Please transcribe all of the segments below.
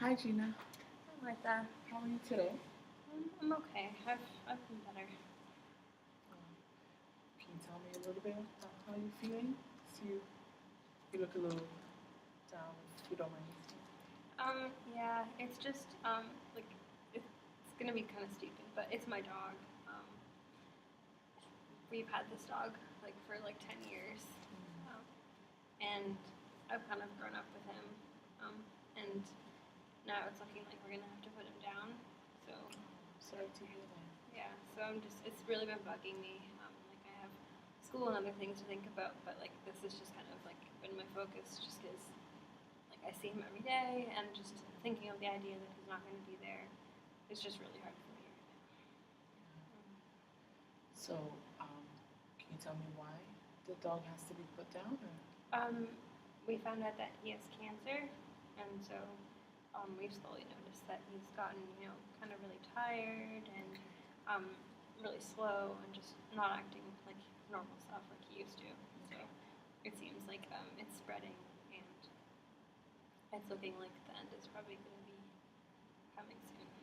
Hi, Gina. Hi, Martha. How are you today? I'm okay. I've been better. Can you tell me a little bit about how you're feeling? See you look a little down, if you don't mind. Yeah, it's just like it's gonna be kind of stupid, but it's my dog. We've had this dog like for like 10 years, um, and I've kind of grown up with him, and now it's looking like we're gonna have to put him down. So Sorry to hear that. yeah, so it's really been bugging me. Like I have school and other things to think about, but like this is just kind of like been my focus, just because like I see him every day, and just thinking of the idea that he's not going to be there is just really hard for me right now. So, can you tell me why the dog has to be put down? Or? We found out that he has cancer, and so we've slowly noticed that he's gotten, kind of really tired and really slow and just not acting like normal stuff like he used to. So it seems like it's spreading, and it's looking like the end is probably going to be coming soon.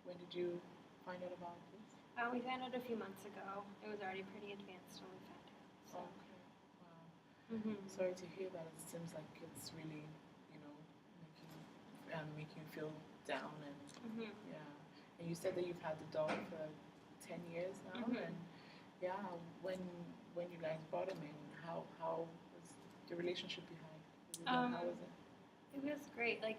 When did you find out about this? We found out a few months ago. It was already pretty advanced when we found out. So. Okay. Wow. Sorry to hear that. It seems like it's really, making you feel down and yeah. And you said that you've had the dog for 10 years now, and yeah, when you guys brought him in, how was the relationship behind? How was it? It was great. Like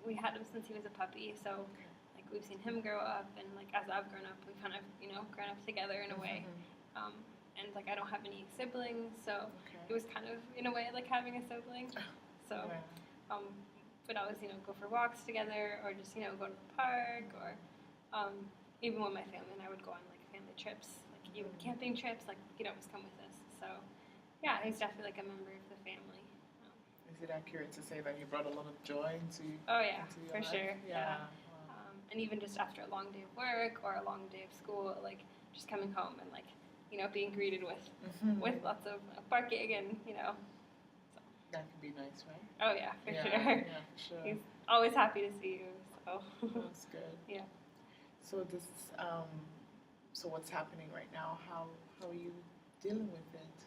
we had him since he was a puppy, so like we've seen him grow up, and like as I've grown up, we've kind of grown up together in a way. And like I don't have any siblings, so it was kind of in a way like having a sibling. So would always go for walks together, or just go to the park, or even when my family and I would go on like family trips, like even camping trips, like he'd always come with us. So yeah, he's definitely like a member of the family. Is it accurate to say that he brought a lot of joy into? Oh yeah, into for life? sure. Yeah. And even just after a long day of work or a long day of school, like just coming home and like being greeted with lots of barking and So. That can be nice, right? Oh yeah, for sure. Yeah, for sure. He's always happy to see you. So. That's good. Yeah. So this, so what's happening right now? How are you dealing with it?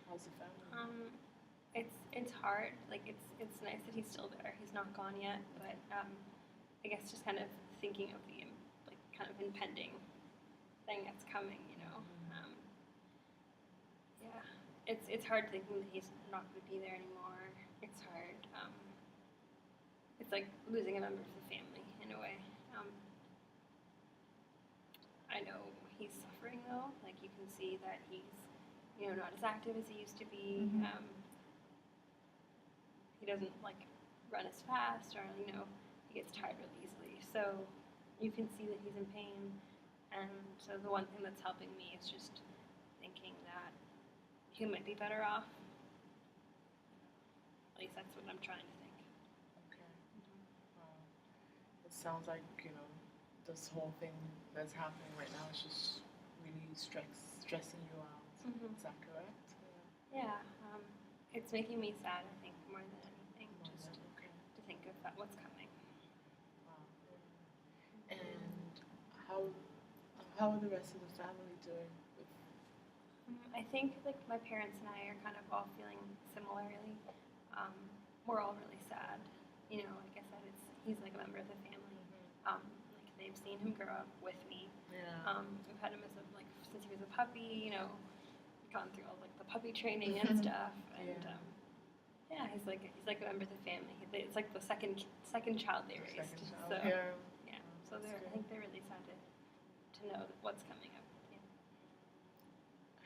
How's the family? It's hard. Like it's nice that he's still there. He's not gone yet, but I guess just kind of thinking of the like kind of impending thing that's coming. Yeah, it's hard thinking that he's not going to be there anymore. It's hard. It's like losing a member of the family in a way. I know he's suffering though. Like you can see that he's not as active as he used to be. He doesn't like run as fast, or he gets tired really easily. So you can see that he's in pain, and so the one thing that's helping me is just thinking that he might be better off. At least that's what I'm trying to think. Okay. It sounds like this whole thing that's happening right now is just really stressing you out. Is that correct? Yeah. It's making me sad, I think, more than anything, just to think of what's coming. Wow. And how are the rest of the family doing? I think like my parents and I are kind of all feeling similarly. We're all really sad. Like I said, he's like a member of the family. Like they've seen him grow up with me. Yeah. We've had him since he was a puppy. Gone through all like the puppy training and stuff. And yeah, he's like a member of the family. It's like the second child they raised. Second child. So yeah. So I think they're really sad to know what's coming up. Yeah.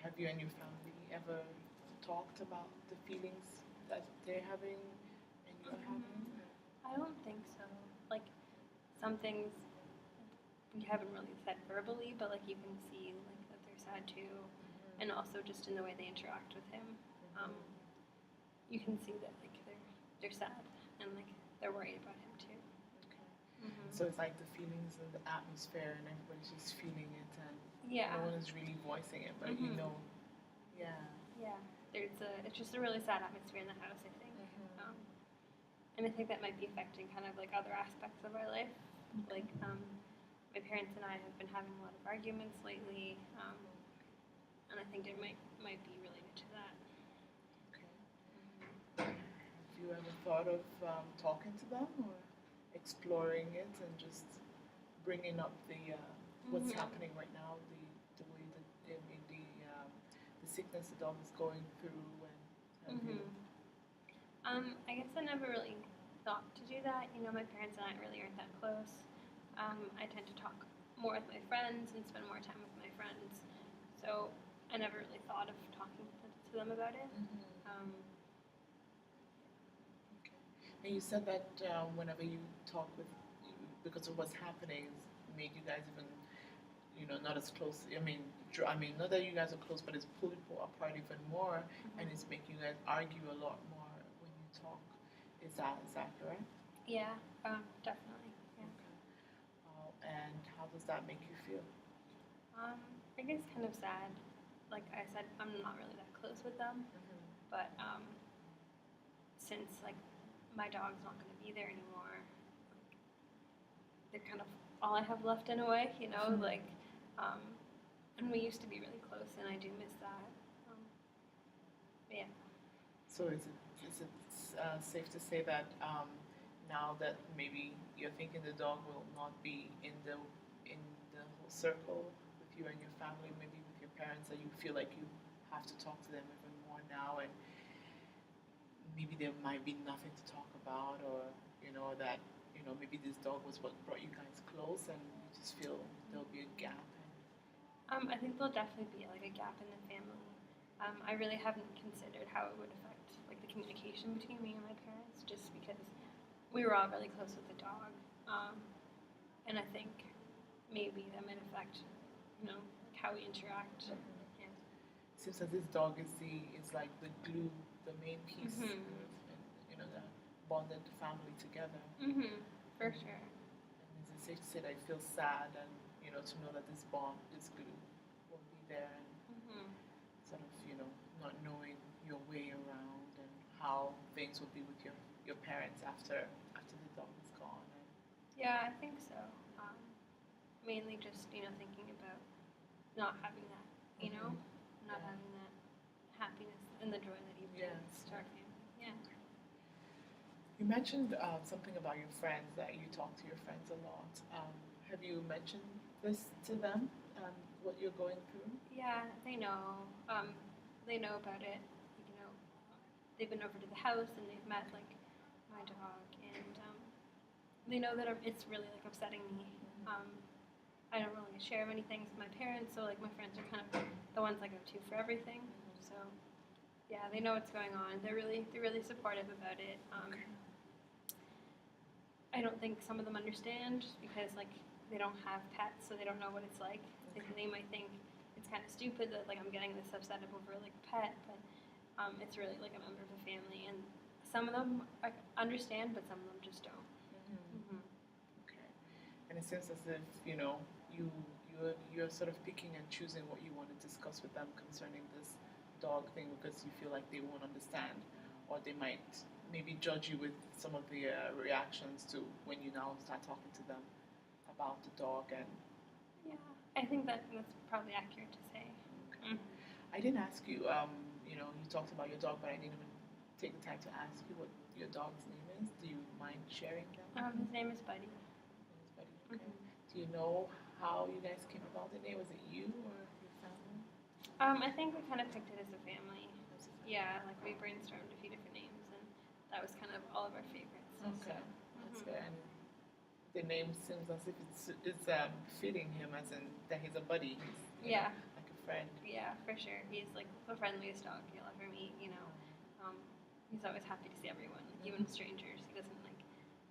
Have you and your family ever talked about the feelings that they're having and you're having? I don't think so. Like some things we haven't really said verbally, but like you can see like that they're sad too, and also just in the way they interact with him, you can see that like they're sad and like they're worried about him too. Okay. So it's like the feelings of the atmosphere, and everybody's just feeling it, and no one is really voicing it, but yeah. Yeah. It's just a really sad atmosphere in the house, I think. and I think that might be affecting kind of like other aspects of our life. Like my parents and I have been having a lot of arguments lately, and I think it might be related to that. Okay. Have you ever thought of talking to them or exploring it and just bringing up the what's happening right now, the way that the sickness the dog is going through, and have you? I guess I never really thought to do that. You know, my parents and I really aren't that close. I tend to talk more with my friends and spend more time with my friends. So I never really thought of talking to them about it. Okay. And you said that whenever you talk with, because of what's happening, it's made you guys even, not as close. I mean, not that you guys are close, but it's pulling you apart even more, and it's making you guys argue a lot more when you talk. Is that correct? Yeah, definitely. Yeah. Okay. And how does that make you feel? I guess kind of sad. Like I said, I'm not really that close with them, but since like my dog's not going to be there anymore, like, they're kind of all I have left in a way, you know. Like, and we used to be really close, and I do miss that. Yeah. So is it safe to say that now that maybe you're thinking the dog will not be in the whole circle with you and your family, maybe with your parents, that you feel like you have to talk to them even more now, and maybe there might be nothing to talk about, or that maybe this dog was what brought you guys close, and you just feel there'll be a gap. I think there'll definitely be like a gap in the family. I really haven't considered how it would affect like the communication between me and my parents, just because we were all really close with the dog, and I think maybe that might affect, how we interact. Yeah. Seems that this dog is like the glue, the main piece, and that bonded the family together. For sure. And is it safe to say that I feel sad, and to know that this bond, this glue, won't be there, and sort of not knowing your way around and how things will be with your parents after the dog is gone. Yeah, I think so. Mainly just thinking about not having that, not having that happiness and the joy that you brings to our family. Yeah. You mentioned something about your friends, that you talk to your friends a lot. Have you mentioned this to them, what you're going through? Yeah, they know. They know about it. They've been over to the house and they've met like my dog, and they know that it's really like upsetting me. I don't really share many things with my parents, so like my friends are kind of the ones I go to for everything. So yeah, they know what's going on. They're really supportive about it. I don't think some of them understand, just because like they don't have pets, so they don't know what it's like. They might think it's kind of stupid that like I'm getting this upset over like a pet, but it's really like a member of the family, and some of them understand, but some of them just don't. Okay. And it seems as if you're sort of picking and choosing what you want to discuss with them concerning this dog thing, because you feel like they won't understand, or they might maybe judge you with some of the reactions to when you now start talking to them about the dog. And yeah, I think that's probably accurate to say. Okay. I didn't ask you. You talked about your dog, but I didn't even take the time to ask you what your dog's name is. Do you mind sharing that? His name is Buddy. His Buddy. Okay. Do you know how you guys came about the name? Was it you or your family? I think we kind of picked it as a family. Yeah, like we brainstormed a few different names, and that was kind of all of our favorites. Okay, that's fair. And the name seems as if it's fitting him, as in that he's a buddy. He's, like a friend. Yeah, for sure. He's like the friendliest dog you'll ever meet. He's always happy to see everyone, like even strangers. He doesn't like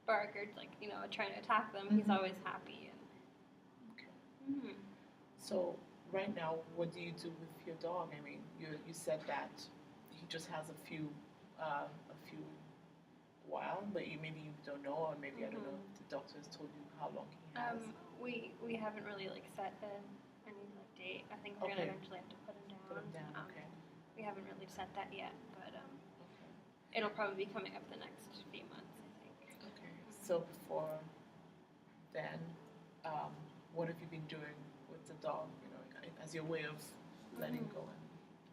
bark or like trying to attack them. He's always happy. And okay. So right now, what do you do with your dog? I mean, you said that he just has a few while, but maybe you don't know, or maybe I don't know if the doctor has told you how long he has. We haven't really like set any like date. I think we're gonna eventually have to put him down. Put him down. Okay. We haven't really set that yet, but it'll probably be coming up the next few months, I think. So before then, what have you been doing with the dog? You know, as your way of letting go.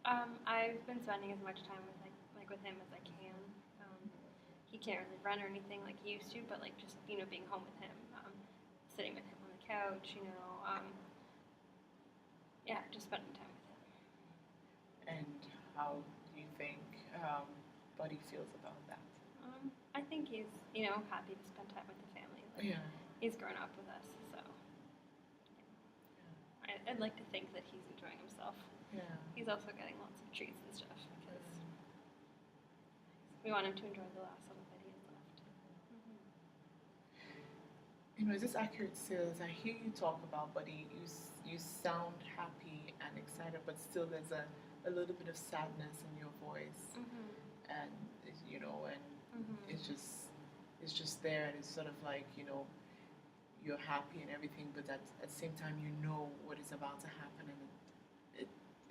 I've been spending as much time with like with him as I can. He can't really run or anything like he used to, but like just being home with him, sitting with him on the couch, yeah, just spending time with him. And how do you think Buddy feels about that? I think he's happy to spend time with the family. Like, Yeah. He's grown up with us, so I'd like to think that he's enjoying himself. Yeah. He's also getting lots of treats and stuff because we want him to enjoy the last little bit he has left. You know, is this accurate, Sis? I hear you talk about Buddy. You sound happy and excited, but still there's a little bit of sadness in your voice, and it's just there, and it's sort of like you're happy and everything, but at the same time you know what is about to happen, and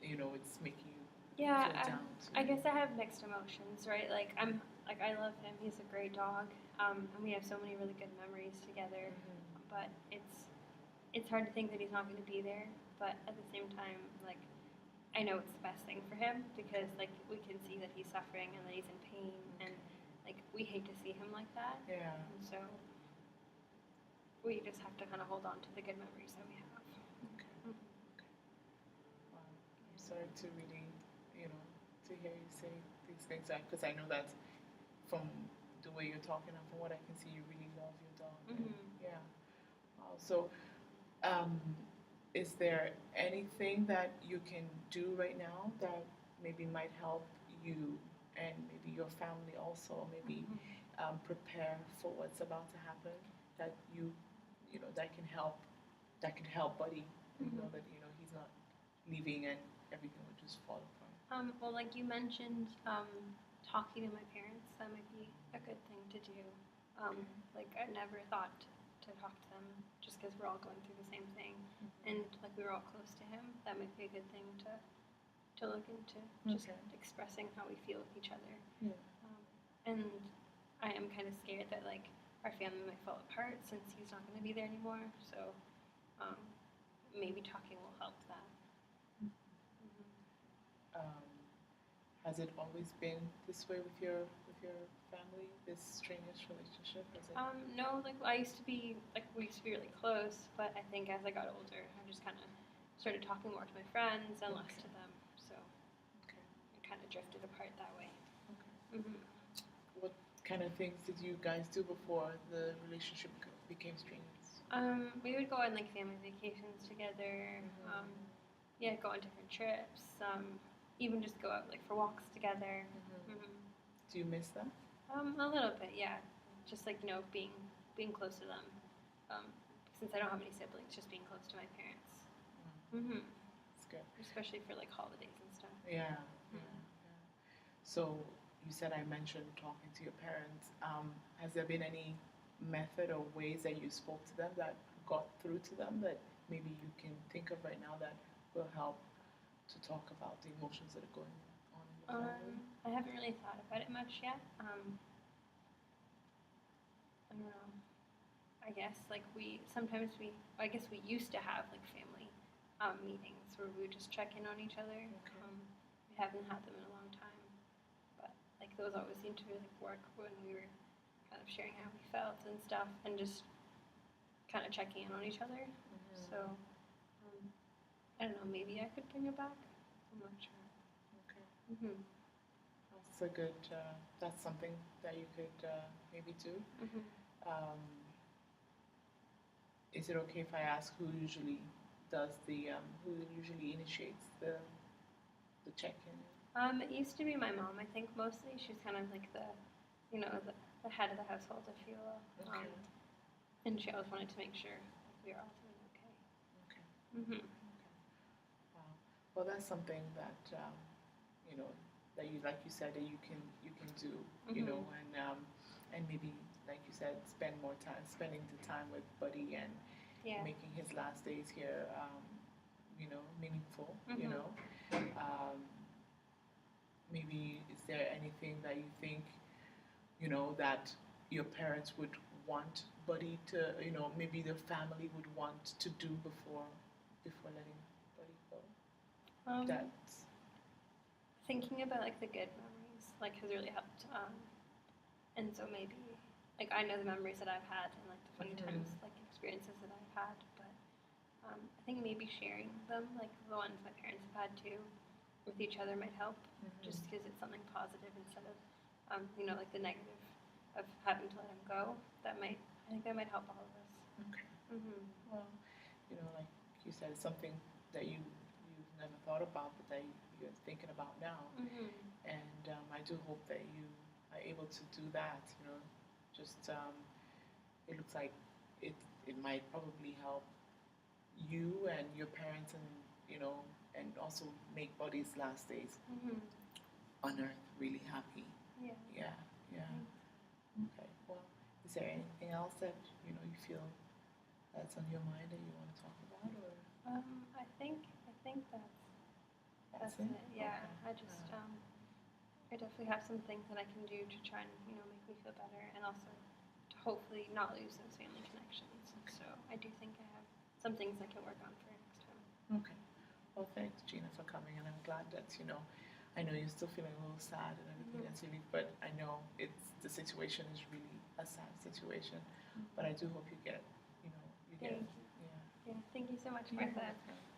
it's making you feel down. I guess I have mixed emotions, right? Like I love him. He's a great dog, and we have so many really good memories together. But it's hard to think that he's not going to be there. But at the same time, like I know it's the best thing for him because like we can see that he's suffering and that he's in pain, and like we hate to see him like that. Yeah. And so we just have to kind of hold on to the good memories that we have. Okay. Wow. I'm sorry to really, to hear you say these things, because I know that from the way you're talking and from what I can see, you really love your dog. Yeah. Wow. So, is there anything that you can do right now that maybe might help you and maybe your family also, maybe prepare for what's about to happen, that that can help Buddy, know that he's not leaving and everything would just fall apart. Well, like you mentioned, talking to my parents, that might be a good thing to do. Like I never thought to talk to them just because we're all going through the same thing, and like we were all close to him. That might be a good thing to look into, just expressing how we feel with each other. Yeah. And I am kind of scared that like our family might fall apart since he's not going to be there anymore. So maybe talking will help that. Has it always been this way with your family? This strenuous relationship? No, like we used to be really close, but I think as I got older, I just kind of started talking more to my friends and less to them. So it kind of drifted apart that way. What kind of things did you guys do before the relationship became strenuous? We would go on like family vacations together. Go on different trips. Even just go out like for walks together. Do you miss them? A little bit, yeah. Just like being close to them. Since I don't have any siblings, just being close to my parents. That's good. Especially for like holidays and stuff. Yeah. So you said I mentioned talking to your parents. Has there been any method or ways that you spoke to them that got through to them that maybe you can think of right now that will help to talk about the emotions that are going on in the family? I haven't really thought about it much yet. I don't know. I guess like we used to have like family meetings where we would just check in on each other. We haven't had them in a long time, but like those always seemed to really work when we were kind of sharing how we felt and stuff, and just kind of checking in on each other. So I don't know. Maybe I could bring it back. I'm not sure. Okay. That's a good. That's something that you could maybe do. Is it okay if I ask who usually initiates the check-in? It used to be my mom. I think mostly she's kind of like the head of the household, if you will. And she always wanted to make sure we were all doing okay. Wow. Well, that's something that that you, like you said, that you can do. And maybe, like you said, spending the time with Buddy and making his last days here, meaningful. Maybe is there anything that you think, that your parents would want Buddy to, maybe the family would want to do before letting Buddy go? That's Thinking about like the good memories like has really helped. And so maybe like I know the memories that I've had and like the funny times like experiences that I've had, but I think maybe sharing them like the ones my parents have had too with each other might help, just because it's something positive instead of like the negative of having to let him go. I think that might help all of us. okay. Well, like you said, it's something that you've never thought about, but that you're thinking about now. And I do hope that you are able to do that. Just it looks like it might probably help you and your parents, and and also make Buddy's last days on Earth really happy. Yeah. Yeah. Okay. Well, is there anything else that you feel that's on your mind that you want to talk about, or I think that's it. Yeah. Okay. I just I definitely have some things that I can do to try and make me feel better, and also to hopefully not lose those family connections. So I do think I have some things I can work on for next time. Okay. Well, thanks, Gina, for coming, and I'm glad that I know you're still feeling a little sad and everything as you leave, but I know the situation is really a sad situation. But I do hope you get, Thank you. yeah. Yeah. Thank you so much, You're Martha. welcome.